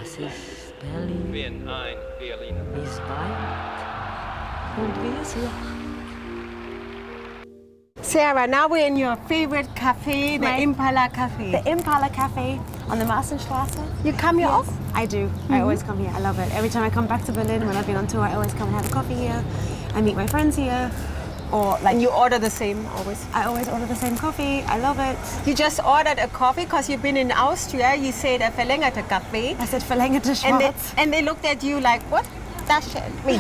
Das ist Berlin. Bin ein Berliner. Ist weit und wir sind. Sarah, now we're in your favorite cafe, the Impala Cafe. The Impala Cafe on the Marstenstraße. You come here Yes, often? I do. I always come here. I love it. Every time I come back to Berlin, when I've been on tour, I always come and have a coffee here. I meet my friends here. Or like And you order the same always? I always order the same coffee. I love it. You just ordered a coffee because you've been in Austria. You said a verlängerte Kaffee. I said verlängerte Schwarz. And they looked at you like, what? That shit. Me.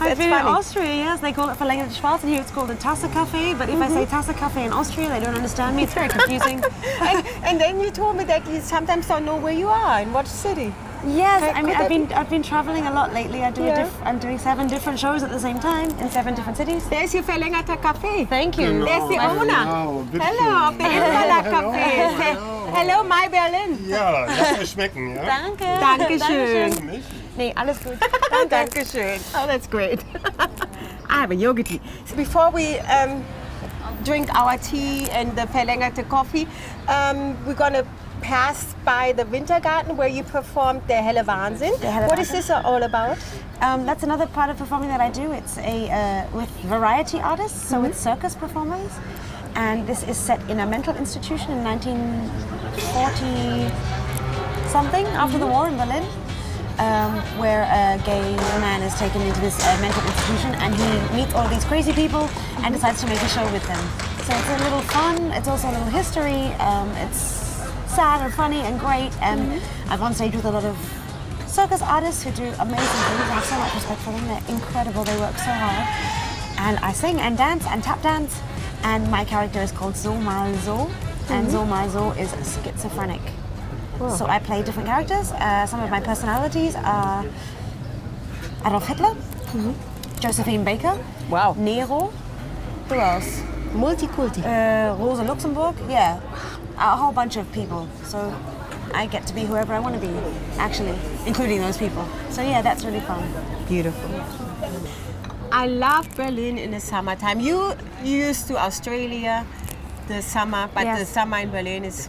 I've been in Austria, yes. They call it verlängerte Schwarz, and here it's called a Tasse Kaffee. But if I say Tasse Kaffee in Austria, they don't understand me. It's very confusing. and then you told me that you sometimes don't know where you are, in what city. Yes, I mean I've been traveling a lot lately. I'm doing 7 different shows at the same time in 7 different cities. There's your verlängerte Kaffee. Thank you. There's the owner. Hello, of the Impala Cafe. Hello, My Berlin. Ja, lass euch schmecken, ja? Danke. Dankeschön. Nee, alles gut. Dankeschön. Oh, that's great. I have a yoga tea. So before we drink our tea and the verlängerte coffee, we're gonna pass by the Wintergarten where you performed Der helle Wahnsinn. What is this all about? That's another part of performing that I do. It's with variety artists, so it's circus performers. And this is set in a mental institution in 1940 something, after the war in Berlin, where a gay man is taken into this mental institution, and he meets all these crazy people and decides to make a show with them. So it's a little fun, it's also a little history, it's sad and funny and great, and I'm on stage with a lot of circus artists who do amazing things. I have so much respect for them, they're incredible, they work so hard. And I sing and dance and tap dance, and my character is called So Mal So, and So Mal So is schizophrenic. Whoa. So I play different characters. Some of my personalities are Adolf Hitler, Josephine Baker, Wow. Nero, who else? Multikulti. Rosa Luxemburg, yeah, a whole bunch of people. So I get to be whoever I want to be, actually, including those people. So yeah, that's really fun. Beautiful. I love Berlin in the summertime. You used to Australia, the summer, but Yes. the summer in Berlin is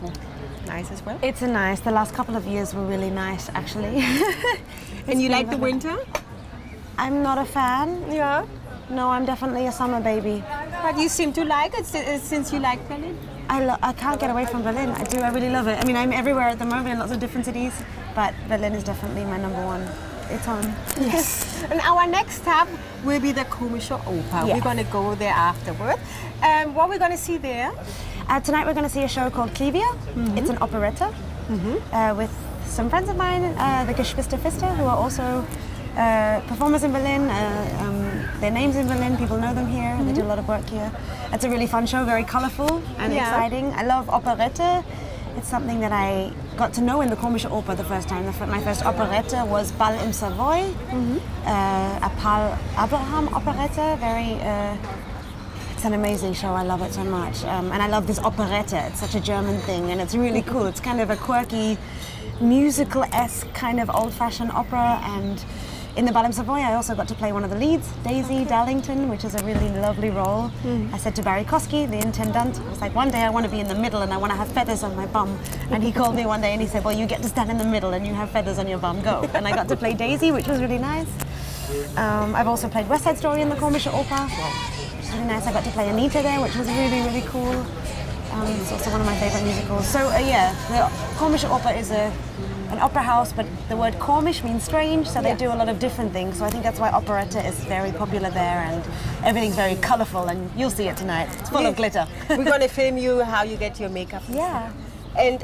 nice as well. It's nice. The last couple of years were really nice, actually. And you been like the lovely. winter? I'm not a fan. Yeah. No, I'm definitely a summer baby. But you seem to like it since you like Berlin. I can't get away from Berlin. I do. I really love it. I mean, I'm everywhere at the moment in lots of different cities, but Berlin is definitely my number one. It's on. Yes. And our next stop will be the Komische Oper. Yes. We're going to go there afterward. What we're going to see there? Tonight we're going to see a show called Clivia. It's an operetta with some friends of mine, the Geschwister Pfister, who are also performers in Berlin. Their names in Berlin, people know them here. They do a lot of work here. It's a really fun show, very colourful and exciting. I love operetta. It's something that I got to know in the Komische Oper the first time. My first operetta was Ball im Savoy, a Paul Abraham operetta. It's an amazing show. I love it so much. And I love this operetta. It's such a German thing, and it's really cool. It's kind of a quirky, musical-esque kind of old-fashioned opera. And in the Ball im Savoy, I also got to play one of the leads, Daisy Darlington, which is a really lovely role. I said to Barry Kosky, the intendant, I was like, one day I want to be in the middle and I want to have feathers on my bum. And he called me one day and he said, well, you get to stand in the middle and you have feathers on your bum, go. And I got to play Daisy, which was really nice. I've also played West Side Story in the Komische Oper, which is really nice. I got to play Anita there, which was really, really cool. It's also one of my favorite musicals. So yeah, the Komische Oper is an opera house, but the word komisch means strange, so they do a lot of different things. So I think that's why operetta is very popular there, and everything's very colourful, and you'll see it tonight. It's full of glitter. We're going to film you how you get your makeup. Yeah. And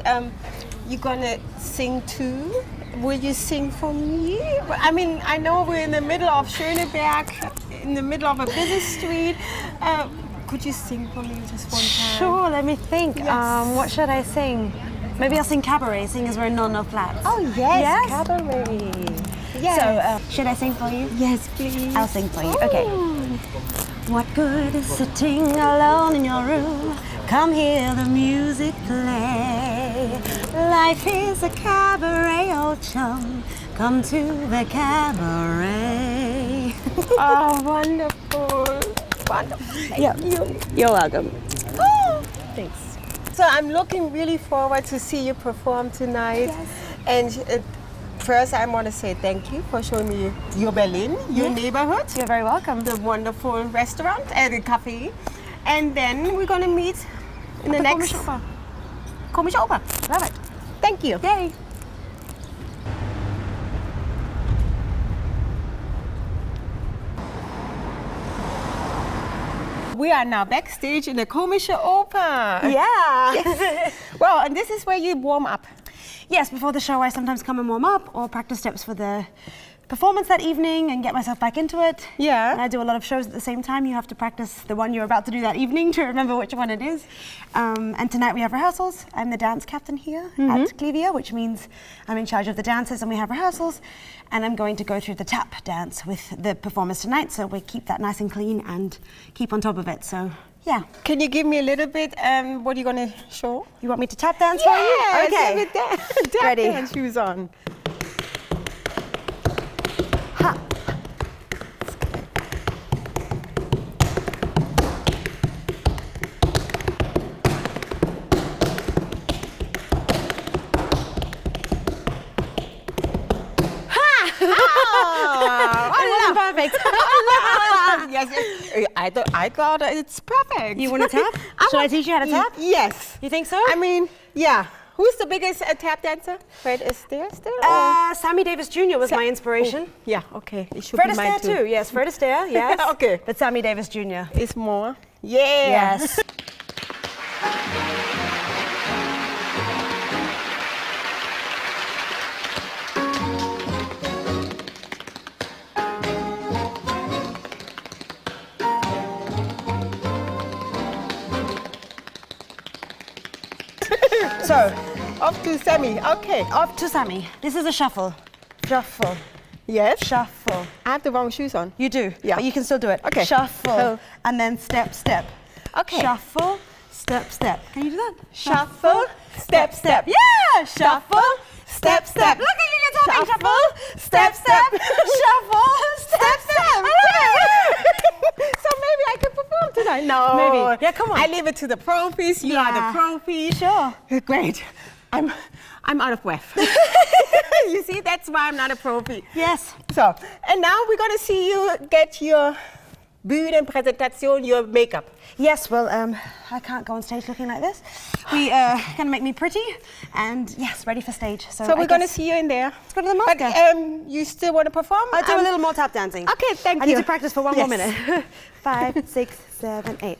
you're going to sing too? Will you sing for me? I mean, I know we're in the middle of Schöneberg, in the middle of a busy street. Could you sing for me just one time? Sure, let me think. Yes. What should I sing? Maybe I'll sing Cabaret, seeing as we're in Nonno Flats. Oh yes, Yes? Cabaret. Yes. So, should I sing for you? yes, please. I'll sing for you. Okay. What good is sitting alone in your room? Come hear the music play. Life is a cabaret, old chum. Come to the cabaret. Oh, wonderful. Wonderful. Thank you. You're welcome. Thanks. So I'm looking really forward to see you perform tonight. Yes. And first I want to say thank you for showing me your Berlin, your neighborhood, You're very welcome. the wonderful restaurant and the cafe. And then we're going to meet in the next... Komische Oper. Komische Oper. Love it. Thank you. Yay. We are now backstage in the Komische Oper. Yeah. Well, and this is where you warm up. Yes, before the show I sometimes come and warm up or practice steps for the performance that evening and get myself back into it. Yeah. And I do a lot of shows at the same time. You have to practice the one you're about to do that evening to remember which one it is. And tonight we have rehearsals. I'm the dance captain here at Clivia, which means I'm in charge of the dances and we have rehearsals. And I'm going to go through the tap dance with the performers tonight, so we keep that nice and clean and keep on top of it. So, yeah. Can you give me a little bit what are you going to show? You want me to tap dance for you? Yes, Okay. with tap Ready. dance shoes on. Ha. Oh, Perfect. yes, I thought it's perfect. You want to tap? Should I teach you how to tap? Yes. You think so? I mean, yeah. Who's the biggest tap dancer? Fred Astaire still? or- Sammy Davis Jr. was my inspiration. Yeah, okay. It should Fred be mine Astaire too. Yes, Fred Astaire. Yes. Okay. But Sammy Davis Jr. It's more. Yeah. Yes. So, Off to Sammy. Okay. off to Sammy. This is a shuffle. Shuffle. Yes. Shuffle. I have the wrong shoes on. You do. Yeah. But you can still do it. Okay. Shuffle. Oh. And then step, step. Okay. Shuffle, step, step. Can you do that? Shuffle, step, step. Yeah! Shuffle, step, step. Look at you, you're tapping. Shuffle, step, step. Shuffle, step, step. So maybe I can perform tonight. No. Maybe. Yeah, come on. I leave it to the profis. You are Yeah. the profis. Sure. Great. I'm out of breath. You see, that's why I'm not a profi. Yes. So, and now we're going to see you get your Bühnenpräsentation, your makeup. Yes, well, I can't go on stage looking like this. We gonna make me pretty and yes, ready for stage. So we're going to see you in there. Let's go to the But master. you still want to perform? I'll do a little more tap dancing. Okay, thank I you. need to practice for one more Yes. minute. 5, 6, 7, 8.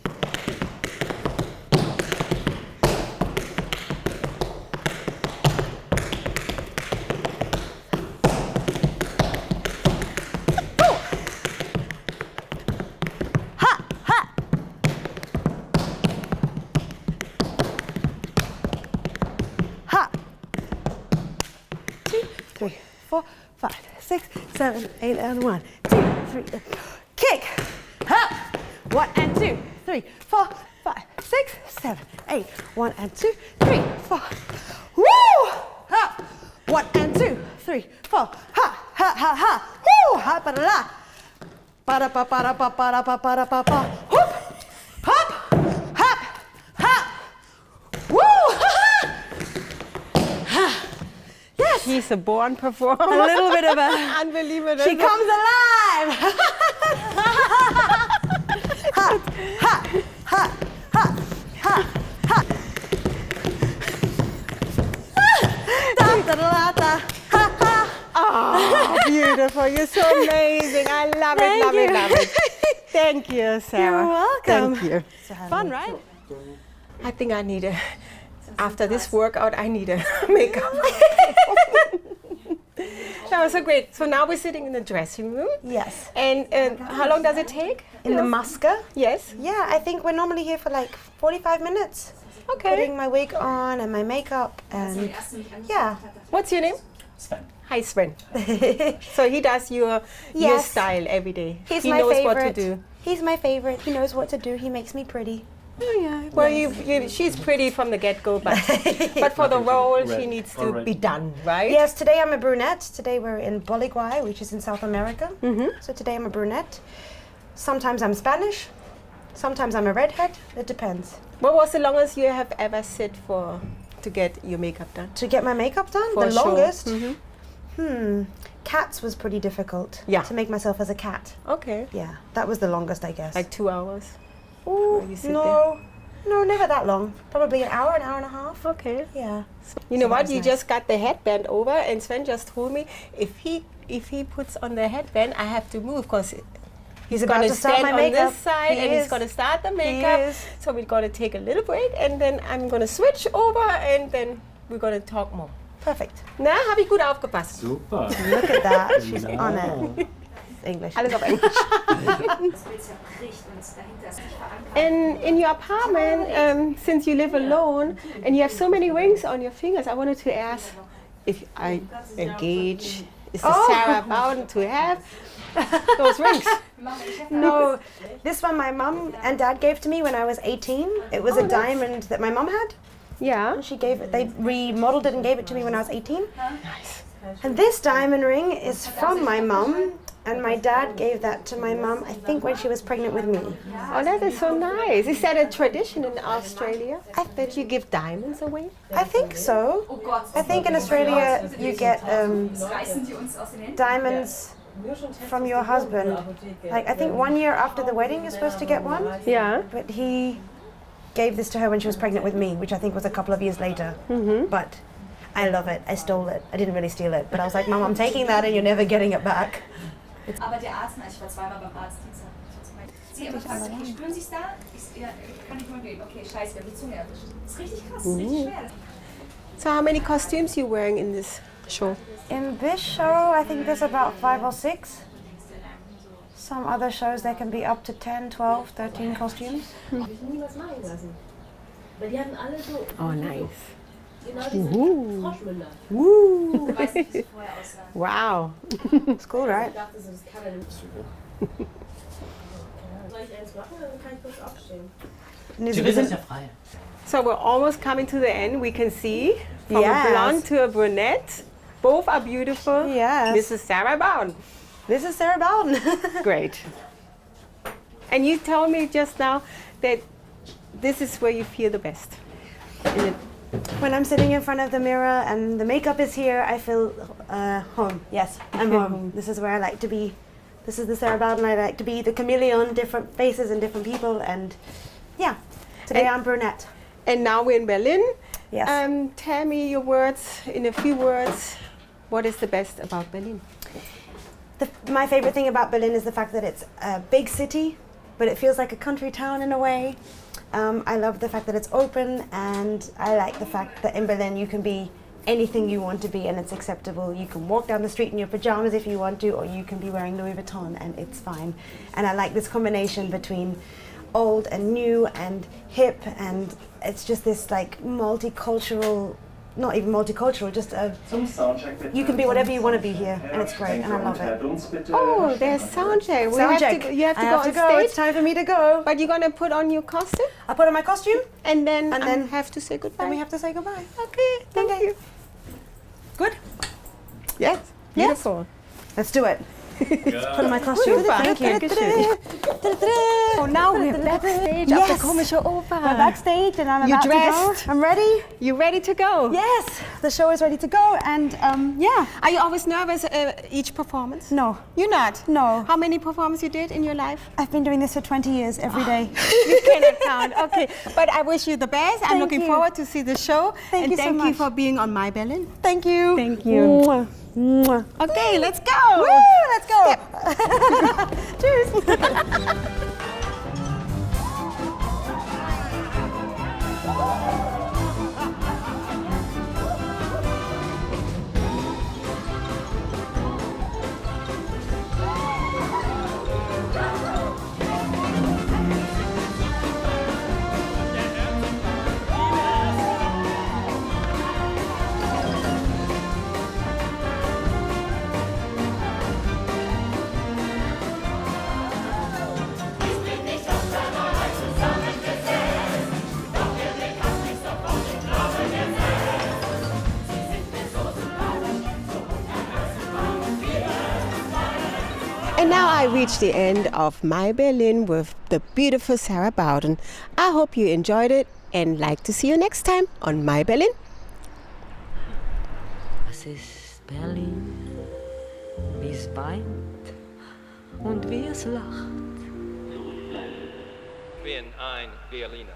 Ha! 2, 3, 4, 5, 6, 7, 8, and 1, 2, 3. Kick! Ha! 1 and 2, 3, 4, 5, 6, 7, 8. 1 and 2, 3, 4. Woo! Ha! 1 and 2, 3, 4. Ha! Ha! Ha! Ha! Woo! Ha! Ba da da! Ba da ba ba da ba ba da ba ba da ba ba. Whoop! Hop! Hop! Hop! Woo! Yes! He's a born performer. A little bit of a... Unbelievable. She comes alive! Ha! Ha! Ha! Ha! Ha! Ha! Da, da, da, da. Ha, ha. Oh, beautiful. You're so amazing. I love it, Thank love it, you. love it. Thank you, Sarah. You're welcome. Thank you. Fun, right? I think I need a, after this workout, I need a makeup. That was so great. So now we're sitting in the dressing room. Yes. And how long does it take? In the masker? Yes. Yeah, I think we're normally here for like 45 minutes. Okay. Putting my wig on and my makeup and yeah. What's your name? Sven. Hi, Sven. So he does your Yes. style every day. He's he my knows favorite. what to do. He's my favorite. He knows what to do. He makes me pretty. Oh, yeah. Well, she's pretty from the get-go, but for the role, she needs to be done, right? Yes, today I'm a brunette. Today we're in Boliguay, which is in South America. So today I'm a brunette. Sometimes I'm Spanish. Sometimes I'm a redhead. It depends. What was the longest you have ever sit for to get your makeup done? To get my makeup done, For the a show. longest. Cats was pretty difficult. Yeah. To make myself as a cat. Okay. Yeah, that was the longest, I guess. Like 2 hours? Ooh, you sit no, never that long. Probably an hour and a half. Okay. Yeah. You know So that what? was You nice. just got the headband over, and Sven just told me if he puts on the headband, I have to move because he's about going to to start stand my on makeup. this side He and he's is. going to start the makeup. is. So we're going to take a little break, and then I'm going to switch over, and then we're going to talk more. Perfect. Na, habe ich gut aufgepasst? Super. Look at that. She's on it. English. Alles auf Englisch. And in your apartment, since you live alone and you have so many rings on your fingers, I wanted to ask if I engage, is the Sarah Bowden to have those rings? No, this one my mum and dad gave to me when I was 18. It was a diamond that my mum had. Yeah. She gave it. They remodeled it and gave it to me when I was 18. Nice. And this diamond ring is from my mum, and my dad gave that to my mum, I think, when she was pregnant with me. Oh, that is so nice. Is that a tradition in Australia that you give diamonds away? I think so. I think in Australia you get diamonds from your husband. Like, I think 1 year after the wedding you're supposed to get one. Yeah. But he gave this to her when she was pregnant with me, which I think was a couple of years later. But I love it. I stole it. I didn't really steal it, but I was like, Mom, I'm taking that and you're never getting it back. Aber der Arzt, ich war zweimal beim Arzt. Sie aber fragt, okay, spüren Sie es da? Kann ich mal gehen? Okay, scheiße, wir haben die Zunge erwischt. Das ist richtig krass, das ist richtig schwer. So how many costumes you wearing in this show? In this show, I think there's about 5 or 6. Some other shows, there can be up to 10, 12, 13 costumes. Oh, nice. Du weißt nicht, wie sie vorher aussahen. Wow. It's cool, right? Theresa ist ja frei. So we're almost coming to the end. We can see from Yes. a blonde to a brunette. Both are beautiful. Yes. Mrs. Sarah Bowden. This is Sarah Bowden. Great. And you told me just now that this is where you feel the best. Is it? When I'm sitting in front of the mirror and the makeup is here, I feel home. Yes, I'm home. This is where I like to be. This is the Sarah Bowden I like to be, the chameleon, different faces and different people. And yeah, today I'm brunette. And now we're in Berlin. Yes. Tell me your words, in a few words, what is the best about Berlin? My favorite thing about Berlin is the fact that it's a big city, but it feels like a country town in a way. I love the fact that it's open, and I like the fact that in Berlin you can be anything you want to be and it's acceptable. You can walk down the street in your pajamas if you want to, or you can be wearing Louis Vuitton and it's fine. And I like this combination between old and new and hip, and it's just this like multicultural, not even multicultural, just you can be whatever you want to be here, and it's great, and I love it. Oh, there's soundcheck. You have to I go have to on go. stage. It's time for me to go. But you're gonna put on your costume I put on my costume, and then then have to say goodbye. and we have to say goodbye. Okay, thank you. Good? Yes, beautiful. Let's do it. Put on my costume. Super. Thank you. Oh, now we're backstage of the Yes. Komische Oper. We're backstage and I'm You about dressed? to go. I'm ready. You ready to go? Yes, the show is ready to go, and yeah. Are you always nervous each performance? No, You're not? no. How many performances you did in your life? I've been doing this for 20 years every day. You cannot count. Okay, but I wish you the best. I'm Thank looking you. forward to see the show. Thank and you so thank you much. for being on My Berlin. Thank you. Thank you. Mwah. Mwah. Okay, let's go. Woo, let's go. Cheers. And now I reached the end of My Berlin with the beautiful Sarah Bowden. I hope you enjoyed it and like to see you next time on My Berlin. Was ist Berlin, wie es weint und wie es lacht. Bin ein Berliner.